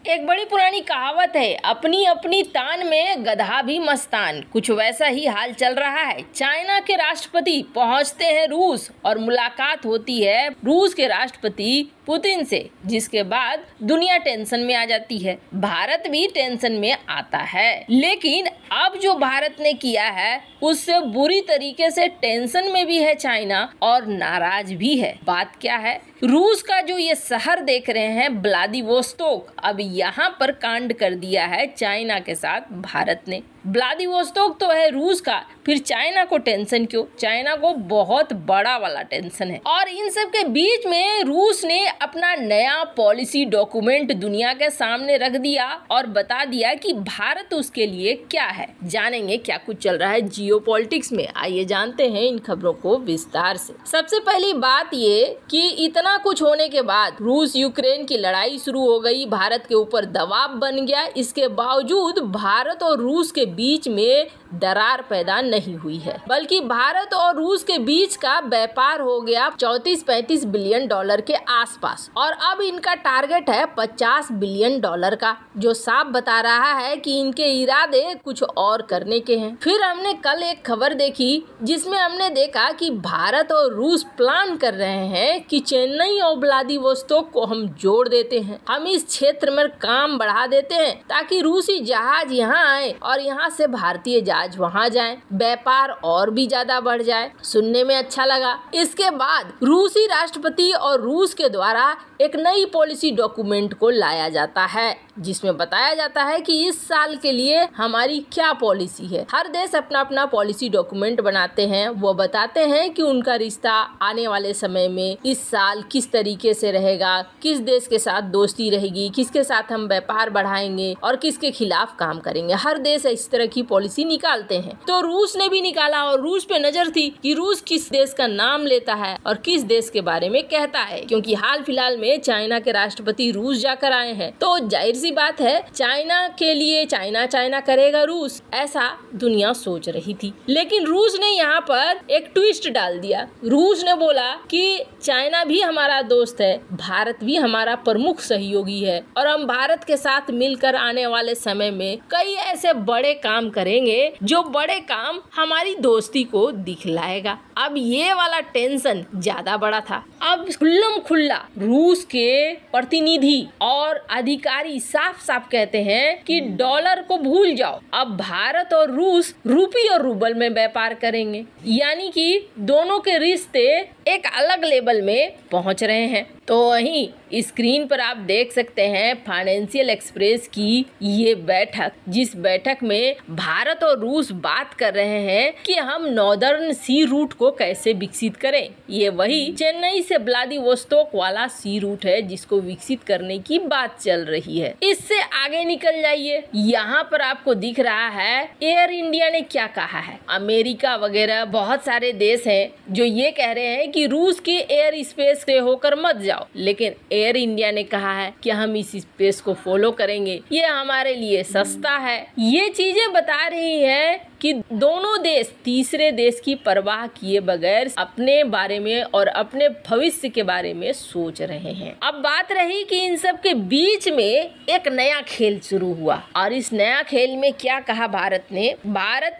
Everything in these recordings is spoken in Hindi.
एक बड़ी पुरानी कहावत है, अपनी अपनी तान में गधा भी मस्तान। कुछ वैसा ही हाल चल रहा है। चाइना के राष्ट्रपति पहुंचते हैं रूस और मुलाकात होती है रूस के राष्ट्रपति पुतिन से, जिसके बाद दुनिया टेंशन में आ जाती है। भारत भी टेंशन में आता है, लेकिन अब जो भारत ने किया है उससे बुरी तरीके से टेंशन में भी है चाइना और नाराज भी है। बात क्या है? रूस का जो ये शहर देख रहे हैं व्लादिवोस्तोक, अब यहाँ पर कांड कर दिया है चाइना के साथ भारत ने। व्लादिवोस्तोक तो है रूस का, फिर चाइना को टेंशन क्यों? चाइना को बहुत बड़ा वाला टेंशन है। और इन सब के बीच में रूस ने अपना नया पॉलिसी डॉक्यूमेंट दुनिया के सामने रख दिया और बता दिया कि भारत उसके लिए क्या है। जानेंगे क्या कुछ चल रहा है जियोपॉलिटिक्स में, आइए जानते हैं इन खबरों को विस्तार से। सबसे पहली बात ये कि इतना कुछ होने के बाद रूस यूक्रेन की लड़ाई शुरू हो गई, भारत के ऊपर दबाव बन गया। इसके बावजूद भारत और रूस के बीच में दरार पैदा नहीं हुई है, बल्कि भारत और रूस के बीच का व्यापार हो गया 34-35 बिलियन डॉलर के आसपास और अब इनका टारगेट है 50 बिलियन डॉलर का, जो साफ बता रहा है कि इनके इरादे कुछ और करने के हैं। फिर हमने कल एक खबर देखी जिसमें हमने देखा कि भारत और रूस प्लान कर रहे हैं कि चेन्नई और व्लादिवोस्तोक को हम जोड़ देते हैं, हम इस क्षेत्र में काम बढ़ा देते हैं ताकि रूसी जहाज यहाँ आए और यहाँ से भारतीय जहाज वहाँ जाएं, व्यापार और भी ज्यादा बढ़ जाए। सुनने में अच्छा लगा। इसके बाद रूसी राष्ट्रपति और रूस के द्वारा एक नई पॉलिसी डॉक्यूमेंट को लाया जाता है जिसमें बताया जाता है कि इस साल के लिए हमारी क्या पॉलिसी है। हर देश अपना अपना पॉलिसी डॉक्यूमेंट बनाते हैं, वो बताते हैं कि उनका रिश्ता आने वाले समय में इस साल किस तरीके से रहेगा, किस देश के साथ दोस्ती रहेगी, किसके साथ हम व्यापार बढ़ाएंगे और किसके खिलाफ काम करेंगे। हर देश इस तरह की पॉलिसी निकालते हैं। तो रूस ने भी निकाला और रूस पे नजर थी कि रूस किस देश का नाम लेता है और किस देश के बारे में कहता है, क्योंकि हाल फिलहाल में चाइना के राष्ट्रपति रूस जाकर आए हैं। तो जाहिर सी बात है चाइना के लिए चाइना करेगा रूस, ऐसा दुनिया सोच रही थी। लेकिन रूस ने यहाँ पर एक ट्विस्ट डाल दिया। रूस ने बोला कि चाइना भी हमारा दोस्त है, भारत भी हमारा प्रमुख सहयोगी है और हम भारत के साथ मिलकर आने वाले समय में कई ऐसे बड़े काम करेंगे जो बड़े काम हमारी दोस्ती को दिखलाएगा। अब ये वाला टेंशन ज्यादा बड़ा था। अब खुल्लम खुल्ला रूस के प्रतिनिधि और अधिकारी साफ साफ कहते हैं कि डॉलर को भूल जाओ, अब भारत और रूस रूपी और रूबल में व्यापार करेंगे, यानी कि दोनों के रिश्ते एक अलग लेवल में पहुंच रहे हैं। तो वहीं स्क्रीन पर आप देख सकते हैं फाइनेंशियल एक्सप्रेस की ये बैठक, जिस बैठक में भारत और रूस बात कर रहे हैं कि हम नॉर्दर्न सी रूट को कैसे विकसित करें। ये वही चेन्नई से व्लादिवोस्तोक वाला सी रूट है जिसको विकसित करने की बात चल रही है। इससे आगे निकल जाइए, यहाँ पर आपको दिख रहा है एयर इंडिया ने क्या कहा है। अमेरिका वगैरह बहुत सारे देश हैं जो ये कह रहे हैं कि रूस के एयर स्पेस से होकर मत जाओ, लेकिन एयर इंडिया ने कहा है कि हम इस स्पेस को फॉलो करेंगे, ये हमारे लिए सस्ता है। ये चीजें बता रही है कि दोनों देश तीसरे देश की परवाह किए बगैर अपने बारे में और अपने भविष्य के बारे में सोच रहे हैं। अब बात रही कि इन सब के बीच में एक नया खेल शुरू हुआ और इस नया खेल में क्या कहा भारत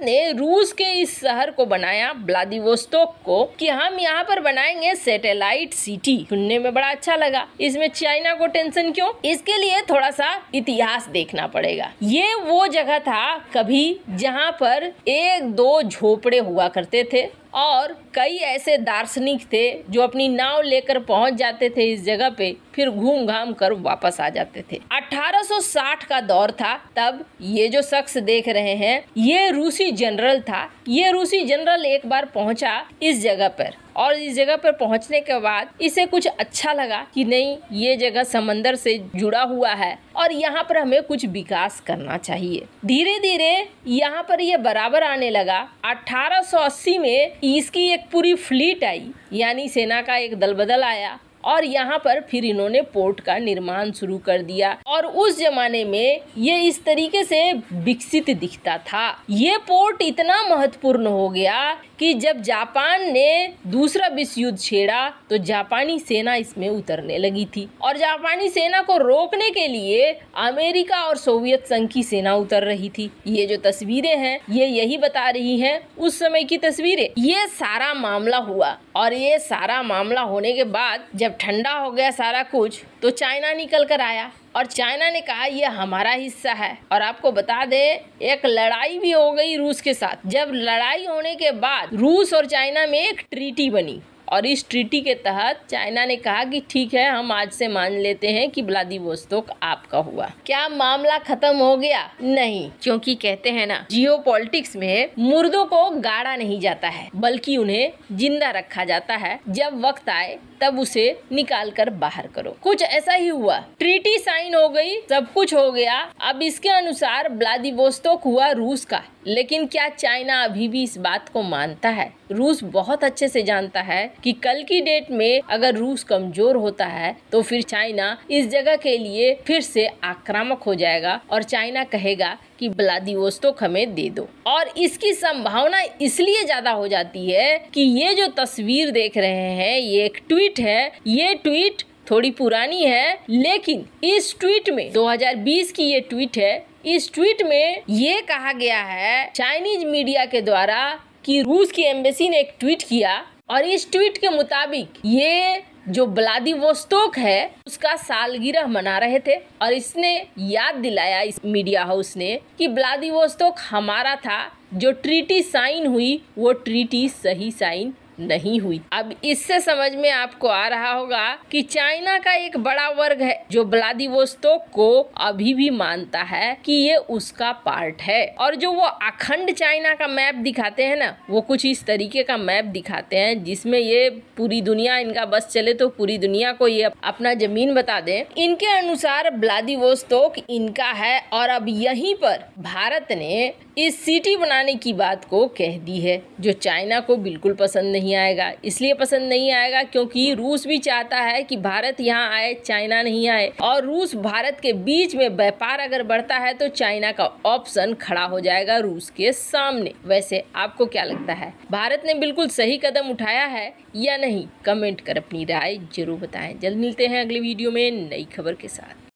ने रूस के इस शहर को बनाया व्लादिवोस्तोक को कि हम यहाँ पर बनाएंगे सैटेलाइट सिटी। सुनने में बड़ा अच्छा लगा। इसमें चाइना को टेंशन क्यों? इसके लिए थोड़ा सा इतिहास देखना पड़ेगा। ये वो जगह था कभी जहाँ पर एक दो झोपड़े हुआ करते थे और कई ऐसे दार्शनिक थे जो अपनी नाव लेकर पहुंच जाते थे इस जगह पे, फिर घूम घाम कर वापस आ जाते थे। 1860 का दौर था तब। ये जो शख्स देख रहे हैं ये रूसी जनरल था। ये रूसी जनरल एक बार पहुंचा इस जगह पर और इस जगह पर पहुंचने के बाद इसे कुछ अच्छा लगा कि नहीं, ये जगह समंदर से जुड़ा हुआ है और यहाँ पर हमें कुछ विकास करना चाहिए। धीरे धीरे यहाँ पर ये बराबर आने लगा। 1880 में इसकी एक पूरी फ्लीट आई, यानी सेना का एक दल बदल आया और यहाँ पर फिर इन्होंने पोर्ट का निर्माण शुरू कर दिया और उस जमाने में ये इस तरीके से विकसित दिखता था। ये पोर्ट इतना महत्वपूर्ण हो गया कि जब जापान ने दूसरा विश्व युद्ध छेड़ा तो जापानी सेना इसमें उतरने लगी थी और जापानी सेना को रोकने के लिए अमेरिका और सोवियत संघ की सेना उतर रही थी। ये जो तस्वीरें हैं ये यही बता रही हैं उस समय की तस्वीरें। ये सारा मामला हुआ और ये सारा मामला होने के बाद जब ठंडा हो गया सारा कुछ तो चाइना निकल कर आया और चाइना ने कहा ये हमारा हिस्सा है। और आपको बता दे एक लड़ाई भी हो गई रूस के साथ। जब लड़ाई होने के बाद रूस और चाइना में एक ट्रीटी बनी और इस ट्रीटी के तहत चाइना ने कहा कि ठीक है हम आज से मान लेते हैं कि व्लादिवोस्तोक आपका हुआ। क्या मामला खत्म हो गया? नहीं, क्योंकि कहते हैं ना जियोपॉलिटिक्स में मुर्दों को गाड़ा नहीं जाता है बल्कि उन्हें जिंदा रखा जाता है। जब वक्त आए तब उसे निकाल कर बाहर करो। कुछ ऐसा ही हुआ, ट्रीटी साइन हो गई, सब कुछ हो गया। अब इसके अनुसार व्लादिवोस्तोक हुआ रूस का। लेकिन क्या चाइना अभी भी इस बात को मानता है? रूस बहुत अच्छे से जानता है कि कल की डेट में अगर रूस कमजोर होता है तो फिर चाइना इस जगह के लिए फिर से आक्रामक हो जाएगा और चाइना कहेगा कि व्लादिवोस्तोक हमें दे दो। और इसकी संभावना इसलिए ज्यादा हो जाती है कि ये जो तस्वीर देख रहे हैं ये एक ट्वीट है। ये ट्वीट थोड़ी पुरानी है लेकिन इस ट्वीट में 2020 की ये ट्वीट है। इस ट्वीट में ये कहा गया है चाइनीज मीडिया के द्वारा कि रूस की एम्बेसी ने एक ट्वीट किया और इस ट्वीट के मुताबिक ये जो व्लादिवोस्तोक है उसका सालगिरह मना रहे थे और इसने याद दिलाया इस मीडिया हाउस ने कि व्लादिवोस्तोक हमारा था। जो ट्रीटी साइन हुई वो ट्रीटी सही साइन नहीं हुई। अब इससे समझ में आपको आ रहा होगा कि चाइना का एक बड़ा वर्ग है जो व्लादिवोस्तोक को अभी भी मानता है कि ये उसका पार्ट है। और जो वो अखंड चाइना का मैप दिखाते हैं ना वो कुछ इस तरीके का मैप दिखाते हैं जिसमें ये पूरी दुनिया इनका बस चले तो पूरी दुनिया को ये अपना जमीन बता दें। इनके अनुसार व्लादिवोस्तोक इनका है और अब यहीं पर भारत ने इस सिटी बनाने की बात को कह दी है जो चाइना को बिल्कुल पसंद नहीं आएगा। इसलिए पसंद नहीं आएगा क्योंकि रूस भी चाहता है कि भारत यहाँ आए, चाइना नहीं आए। और रूस भारत के बीच में व्यापार अगर बढ़ता है तो चाइना का ऑप्शन खड़ा हो जाएगा रूस के सामने। वैसे आपको क्या लगता है, भारत ने बिल्कुल सही कदम उठाया है या नहीं? कमेंट कर अपनी राय जरूर बताएं। जल्द मिलते हैं अगले वीडियो में नई खबर के साथ।